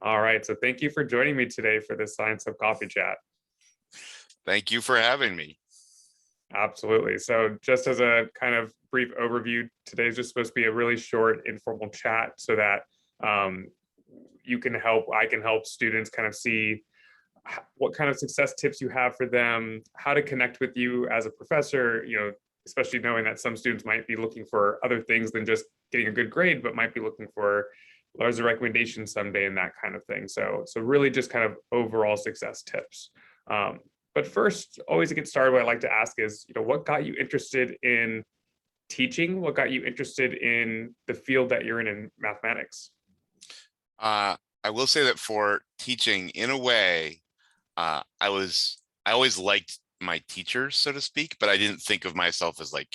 All right, so thank you for joining me today for this Science of Coffee chat. Thank you for having me. Absolutely. So just as a kind of brief overview, today's just supposed to be a really short, informal chat so that I can help students kind of see what kind of success tips you have for them, how to connect with you as a professor, especially knowing that some students might be looking for other things than just getting a good grade, but might be looking for letters of recommendation someday and that kind of thing. So really just kind of overall success tips. But first, always to get started, what I like to ask is, what got you interested in teaching? What got you interested in the field that you're in mathematics? I will say that for teaching, in a way, I always liked my teachers, so to speak, but I didn't think of myself as like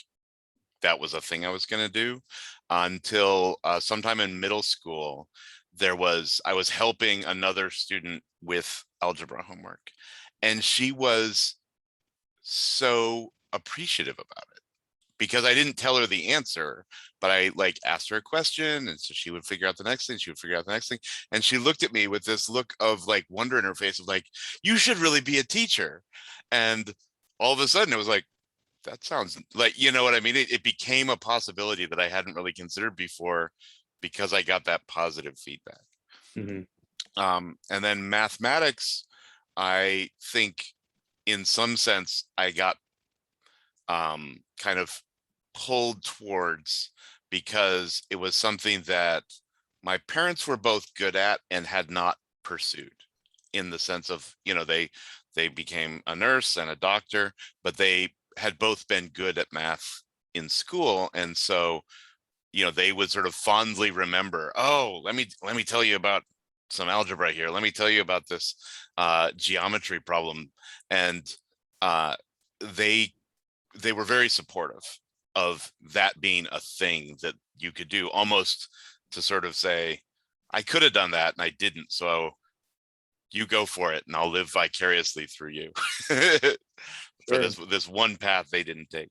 that was a thing I was going to do until sometime in middle school. I was helping another student with algebra homework, and she was so appreciative about it because I didn't tell her the answer, but I like asked her a question, and so she would figure out the next thing, she would figure out the next thing, and she looked at me with this look of like wonder in her face of like, you should really be a teacher. And all of a sudden it was like, that sounds like, you know what I mean? It became a possibility that I hadn't really considered before because I got that positive feedback. Mm-hmm. And then mathematics, I think in some sense I got kind of pulled towards because it was something that my parents were both good at and had not pursued, in the sense of, they became a nurse and a doctor, but they had both been good at math in school. And so, they would sort of fondly remember, oh, let me tell you about some algebra here. Let me tell you about this geometry problem. And they were very supportive of that being a thing that you could do, almost to sort of say, I could have done that and I didn't, so you go for it and I'll live vicariously through you. For this one path they didn't take.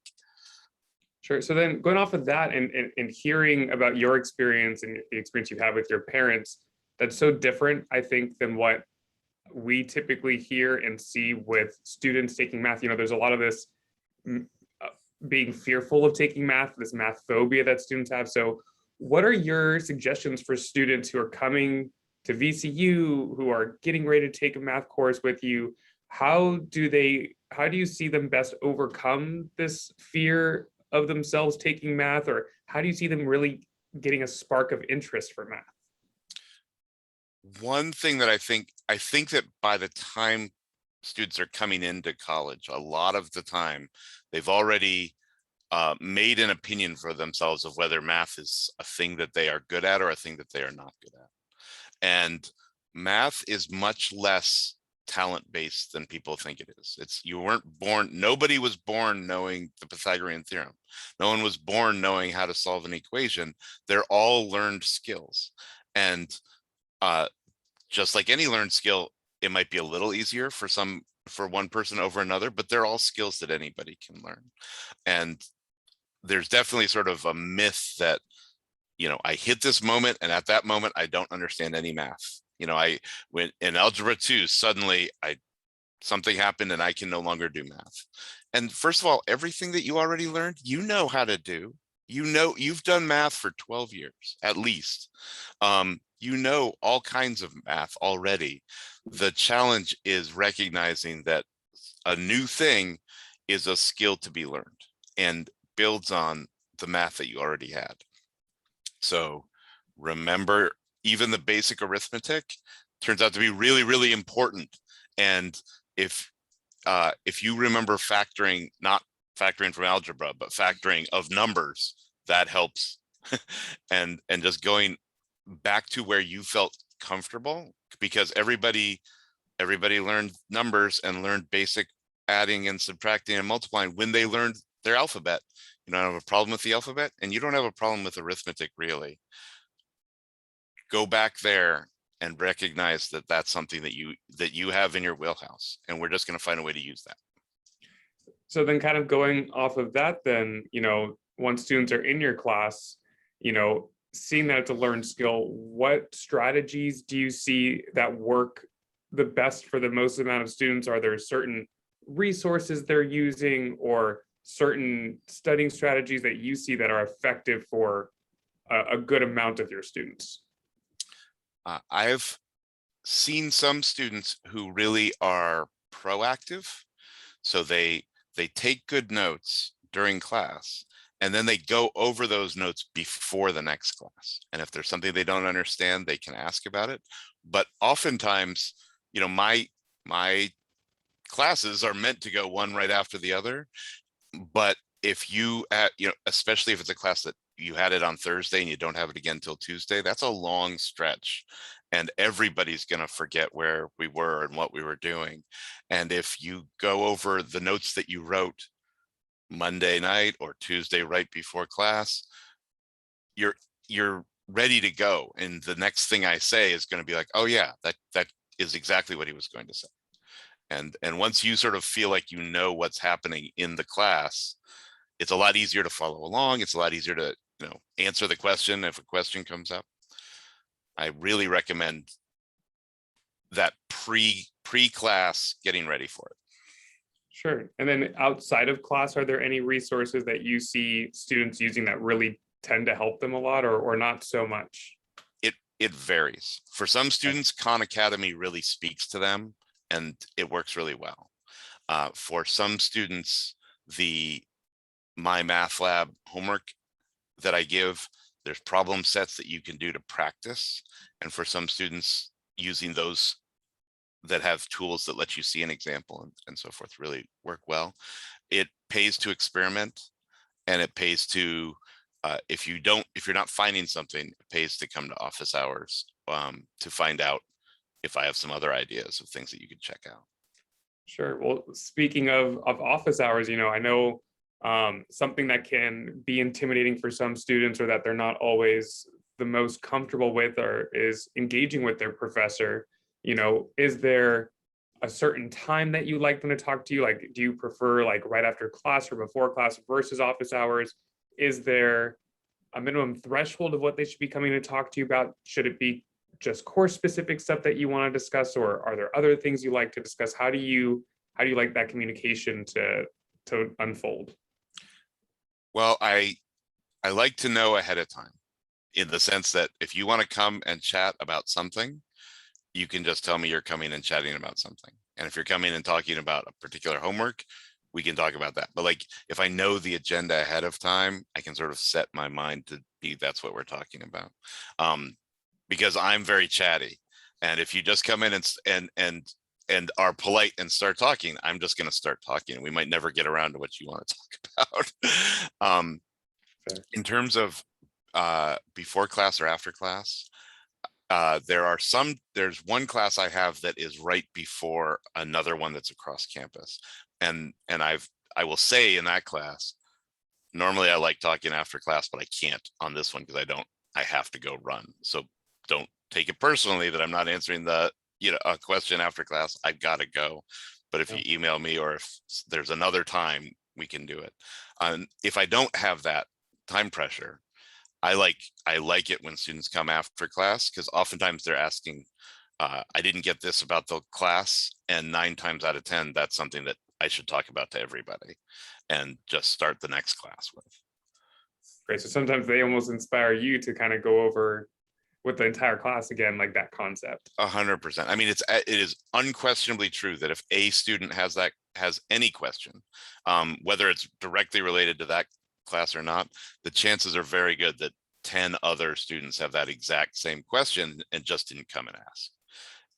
Sure. So then going off of that and hearing about your experience and the experience you have with your parents, that's so different, I think, than what we typically hear and see with students taking math. There's a lot of this being fearful of taking math, this math phobia that students have. So what are your suggestions for students who are coming to VCU, who are getting ready to take a math course with you? How do you see them best overcome this fear of themselves taking math, or how do you see them really getting a spark of interest for math? One thing that I think that by the time students are coming into college, a lot of the time they've already made an opinion for themselves of whether math is a thing that they are good at or a thing that they are not good at. And math is much less talent-based than people think it is. Nobody was born knowing the Pythagorean theorem. No one was born knowing how to solve an equation. They're all learned skills. And just like any learned skill, it might be a little easier for one person over another, but they're all skills that anybody can learn. And there's definitely sort of a myth that, I hit this moment and at that moment, I don't understand any math. I went in algebra 2, suddenly something happened and I can no longer do math. And first of all, everything that you already learned, you know how to do. You've done math for 12 years, at least. You know all kinds of math already. The challenge is recognizing that a new thing is a skill to be learned and builds on the math that you already had. So remember, even the basic arithmetic turns out to be really, really important. And if you remember factoring, not factoring from algebra, but factoring of numbers, that helps. and just going back to where you felt comfortable, because everybody learned numbers and learned basic adding and subtracting and multiplying when they learned their alphabet. You don't have a problem with the alphabet, and you don't have a problem with arithmetic, really. Go back there and recognize that that's something that you have in your wheelhouse, and we're just going to find a way to use that. So then kind of going off of that, then, once students are in your class, seeing that it's a learned skill, what strategies do you see that work the best for the most amount of students? Are there certain resources they're using or certain studying strategies that you see that are effective for a good amount of your students? I've seen some students who really are proactive. So they take good notes during class, and then they go over those notes before the next class. And if there's something they don't understand, they can ask about it. But oftentimes, my classes are meant to go one right after the other. But if especially if it's a class that you had it on Thursday and you don't have it again till Tuesday, that's a long stretch. And everybody's going to forget where we were and what we were doing. And if you go over the notes that you wrote Monday night or Tuesday right before class, you're ready to go. And the next thing I say is going to be like, oh yeah, that is exactly what he was going to say. And once you sort of feel like you know what's happening in the class, it's a lot easier to follow along. It's a lot easier to answer the question if a question comes up. I really recommend that pre-class getting ready for it. Sure. And then outside of class, are there any resources that you see students using that really tend to help them a lot, or not so much? It varies. For some students, Khan Academy really speaks to them and it works really well. For some students, the My Math Lab homework that I give, there's problem sets that you can do to practice. And for some students, using those that have tools that let you see an example and so forth really work well. It pays to experiment, and it pays to, if you're not finding something, it pays to come to office hours to find out if I have some other ideas of things that you could check out. Sure. Well, speaking of office hours, I know something that can be intimidating for some students, or that they're not always the most comfortable with, or is engaging with their professor. Is there a certain time that you like them to talk to you? Like, do you prefer like right after class or before class versus office hours? Is there a minimum threshold of what they should be coming to talk to you about? Should it be just course specific stuff that you want to discuss, or are there other things you like to discuss? How do you like that communication to unfold? Well, I like to know ahead of time, in the sense that if you want to come and chat about something, you can just tell me you're coming and chatting about something. And if you're coming and talking about a particular homework, we can talk about that. But like, if I know the agenda ahead of time, I can sort of set my mind to be, that's what we're talking about. Because I'm very chatty. And if you just come in and are polite and start talking, I'm just going to start talking. We might never get around to what you want to talk about. In terms of before class or after class, there's one class I have that is right before another one that's across campus. And I will say in that class, normally I like talking after class, but I can't on this one because I have to go run. So don't take it personally that I'm not answering a question after class. I've got to go. But if you email me, or if there's another time, we can do it. If I don't have that time pressure, I like it when students come after class, because oftentimes they're asking, I didn't get this about the class, and 9 times out of 10, that's something that I should talk about to everybody and just start the next class with. Great. So sometimes they almost inspire you to kind of go over with the entire class again, like that concept. 100%. I mean, it is unquestionably true that if a student has any question, whether it's directly related to that class or not, the chances are very good that 10 other students have that exact same question and just didn't come and ask.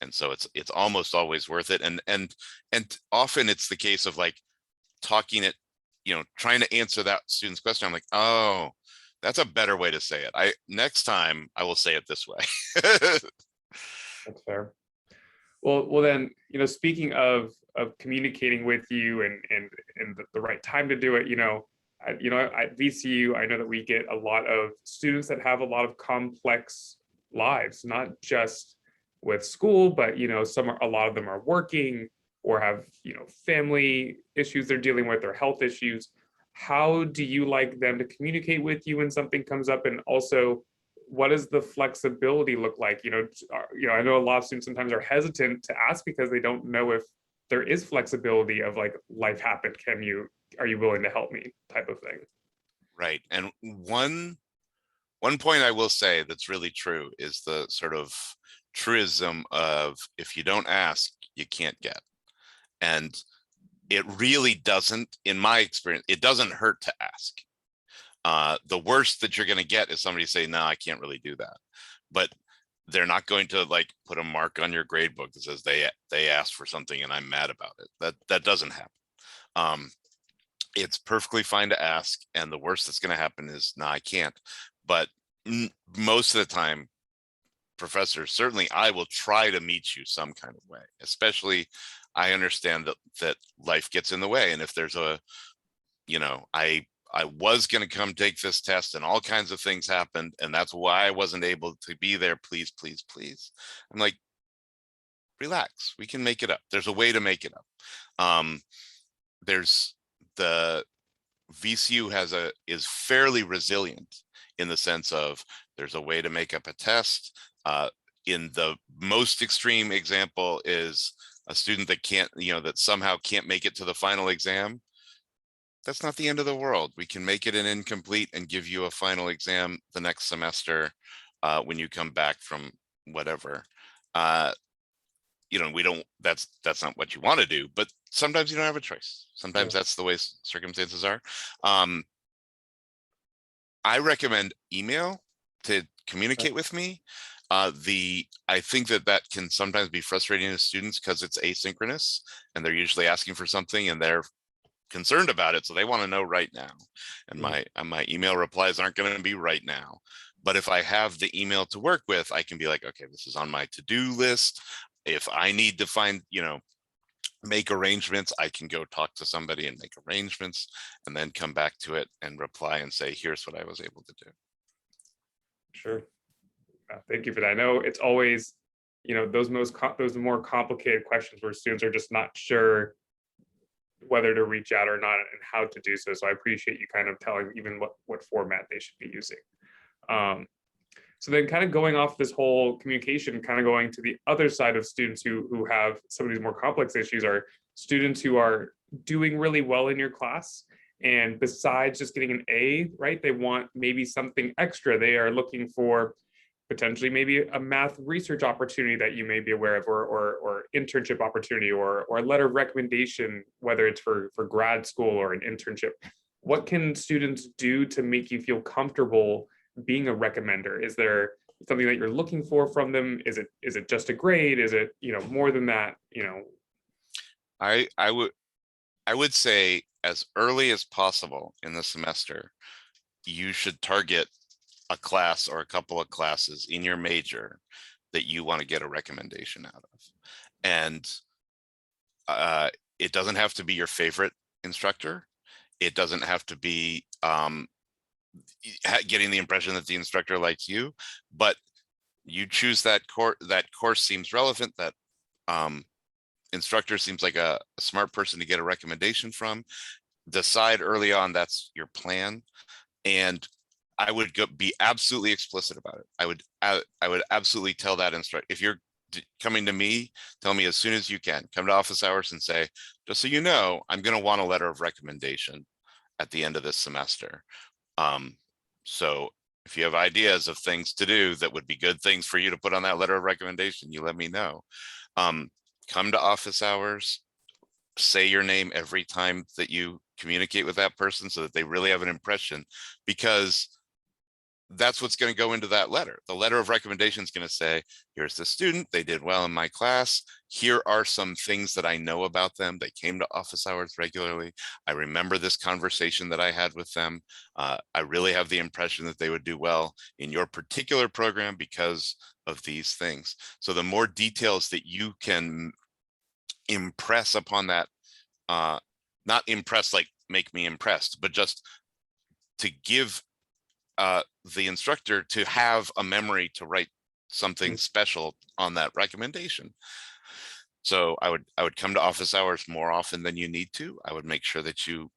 And so it's almost always worth it. And often it's the case of like talking it, trying to answer that student's question. I'm like, oh, that's a better way to say it. Next time I will say it this way. That's fair. Well then, speaking of communicating with you and the right time to do it, at VCU, I know that we get a lot of students that have a lot of complex lives, not just with school, but a lot of them are working or have family issues they're dealing with, or health issues. How do you like them to communicate with you when something comes up? And also, what does the flexibility look like? I know a lot of students sometimes are hesitant to ask because they don't know if there is flexibility of like, life happened, are you willing to help me type of thing. Right. And one point I will say that's really true is the sort of truism of, if you don't ask, you can't get. And it really doesn't, in my experience, it doesn't hurt to ask. The worst that you're going to get is somebody say, no, I can't really do that. But they're not going to like put a mark on your grade book that says they asked for something and I'm mad about it. That doesn't happen. It's perfectly fine to ask, and the worst that's going to happen is, no, I can't. But most of the time, professors, certainly I will try to meet you some kind of way, especially I understand that life gets in the way. And if there's I was going to come take this test and all kinds of things happened, and that's why I wasn't able to be there. Please, please, please. I'm like, relax, we can make it up. There's a way to make it up. There's the VCU is fairly resilient in the sense of there's a way to make up a test. In the most extreme example is a student that that somehow can't make it to the final exam. That's not the end of the world. We can make it an incomplete and give you a final exam the next semester when you come back from whatever. That's not what you want to do, but sometimes you don't have a choice. Sometimes that's the way circumstances are. I recommend email to communicate with me. I think that can sometimes be frustrating to students because it's asynchronous and they're usually asking for something and they're concerned about it, so they want to know right now. And my email replies aren't going to be right now. But if I have the email to work with, I can be like, okay, this is on my to-do list. If I need to make arrangements, I can go talk to somebody and make arrangements and then come back to it and reply and say, here's what I was able to do. Sure. Thank you for that. I know it's always, those more complicated questions where students are just not sure whether to reach out or not and how to do so. So I appreciate you kind of telling even what format they should be using. So then kind of going off this whole communication, kind of going to the other side of students who have some of these more complex issues are students who are doing really well in your class. And besides just getting an A, right, they want maybe something extra. They are looking for potentially maybe a math research opportunity that you may be aware of, or internship opportunity, or a letter of recommendation, whether it's for grad school or an internship. What can students do to make you feel comfortable being a recommender? Is there something that you're looking for from them? Is it just a grade? Is it, more than that? I would say as early as possible in the semester, you should target a class or a couple of classes in your major that you want to get a recommendation out of. And it doesn't have to be your favorite instructor. It doesn't have to be getting the impression that the instructor likes you, but you choose that course seems relevant, that instructor seems like a smart person to get a recommendation from. Decide early on that's your plan, and I would be absolutely explicit about it. I would absolutely tell that instructor, if you're coming to me, tell me as soon as you can. Come to office hours and say, just so you know, I'm going to want a letter of recommendation at the end of this semester. So if you have ideas of things to do that would be good things for you to put on that letter of recommendation, you let me know. Come to office hours, say your name every time that you communicate with that person so that they really have an impression, because that's what's going to go into that letter. The letter of recommendation is going to say, here's the student, they did well in my class. Here are some things that I know about them. They came to office hours regularly. I remember this conversation that I had with them. I really have the impression that they would do well in your particular program because of these things. So the more details that you can impress upon that, not impress like make me impressed, but just to give the instructor to have a memory to write something special on that recommendation. So I would come to office hours more often than you need to. I would make sure that you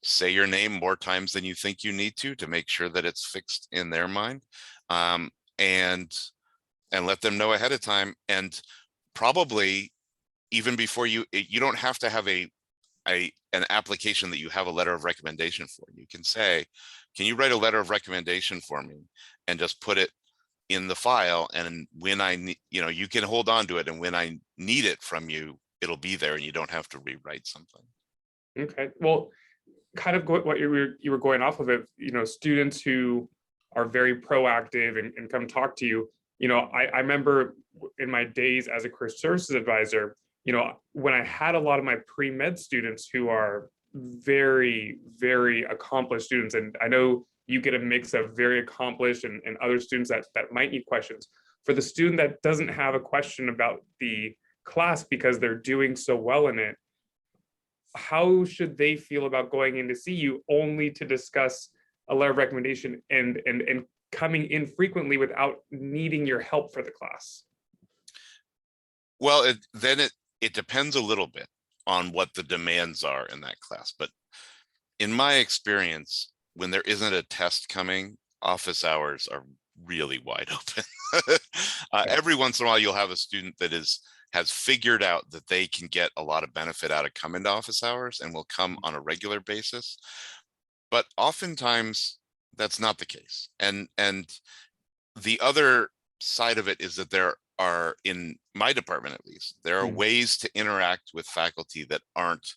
say your name more times than you think you need to make sure that it's fixed in their mind. um, and let them know ahead of time. And probably even before you don't have to have an application that you have a letter of recommendation for. You can say, can you write a letter of recommendation for me, and just put it in the file, and when I need, you can hold on to it, and when I need it from you, it'll be there, and you don't have to rewrite something. Okay, well, kind of what you were going off of it, students who are very proactive and come talk to you. I remember in my days as a career services advisor, when I had a lot of my pre-med students who are very, very accomplished students, and I know you get a mix of very accomplished and other students that might need questions. For the student that doesn't have a question about the class because they're doing so well in it, how should they feel about going in to see you only to discuss a letter of recommendation and coming in frequently without needing your help for the class? Well, it depends a little bit on what the demands are in that class. But in my experience, when there isn't a test coming, office hours are really wide open. Every once in a while, you'll have a student that has figured out that they can get a lot of benefit out of coming to office hours and will come on a regular basis. But oftentimes that's not the case. And the other side of it is that there are, in my department at least, there are ways to interact with faculty that aren't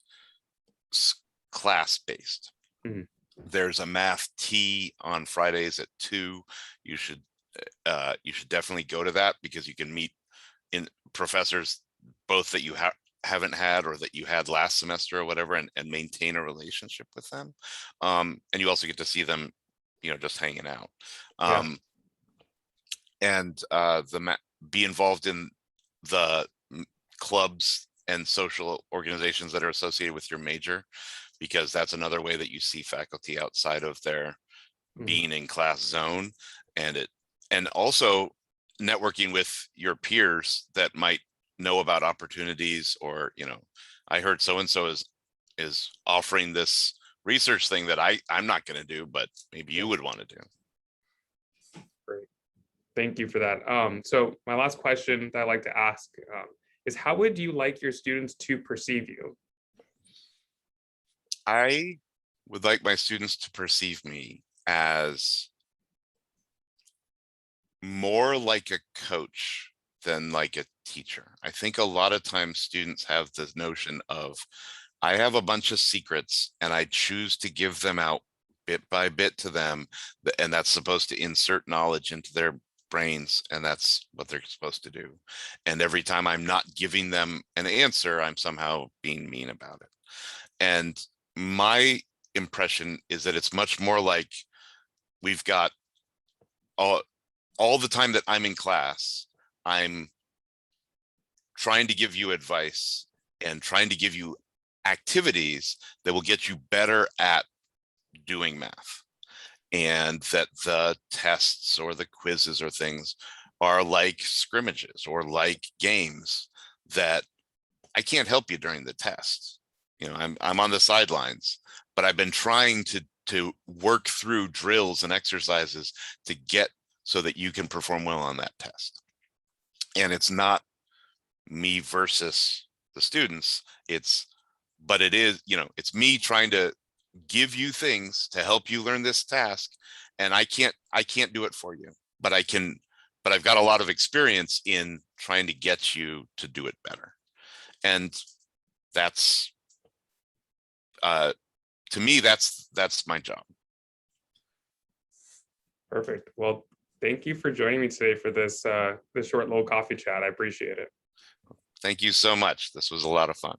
class-based. There's a math tea on Fridays at 2. You should definitely go to that, because you can meet in professors both that you haven't had or that you had last semester or whatever, and maintain a relationship with them. And you also get to see them, just hanging out. And be involved in the clubs and social organizations that are associated with your major, because that's another way that you see faculty outside of their being in class zone. And also networking with your peers that might know about opportunities, or I heard so and so is offering this research thing that I'm not going to do, but maybe you would want to do. Great, thank you for that. So my last question that I like to ask is, how would you like your students to perceive you? I would like my students to perceive me as more like a coach than like a teacher. I think a lot of times students have this notion of, I have a bunch of secrets and I choose to give them out bit by bit to them, and that's supposed to insert knowledge into their brains, and that's what they're supposed to do. And every time I'm not giving them an answer, I'm somehow being mean about it. And my impression is that it's much more like, we've got all the time that I'm in class, I'm trying to give you advice and trying to give you activities that will get you better at doing math. And that the tests or the quizzes or things are like scrimmages or like games that I can't help you during the test. I'm on the sidelines, but I've been trying to work through drills and exercises to get so that you can perform well on that test. And it's not me versus the students. But it is, it's me trying to give you things to help you learn this task. And I can't do it for you, but I've got a lot of experience in trying to get you to do it better. And that's, to me, that's my job. Perfect. Well, thank you for joining me today for this short little coffee chat. I appreciate it. Thank you so much. This was a lot of fun.